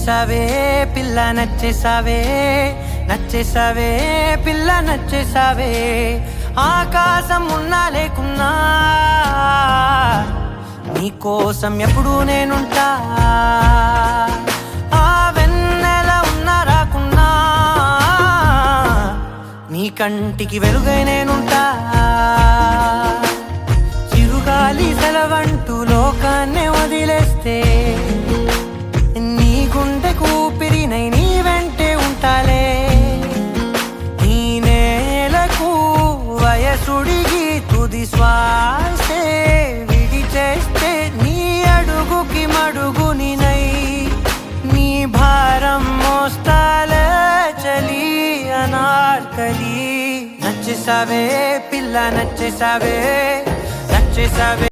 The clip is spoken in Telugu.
నచ్చేసావే పిల్ల నచ్చేసావే, నచ్చేసావే పిల్ల నచ్చేసావే. ఆకాశం ఉన్నా లేకున్నా నీకోసం ఎప్పుడు నేనుంటా. ఆ వెన్నెల ఉన్నా రాకున్నా నీ కంటికి వెలుగై నేనుంటా. చిరుగాలి సెలవంటూ లోకాన్నే వదిలేస్తే నీ గుండె కూపిరినై నీ వెంటే ఉంటాలే. ఈ నేలకు వయసుడిగి తుది శ్వాసే విడిచేస్తే నీ అడుగుకి మడుగునినై నీ భారం మోస్తాలే చలి అనార్కలి. నచ్చేసావే పిల్ల నచ్చేసావే, నచ్చేసావే.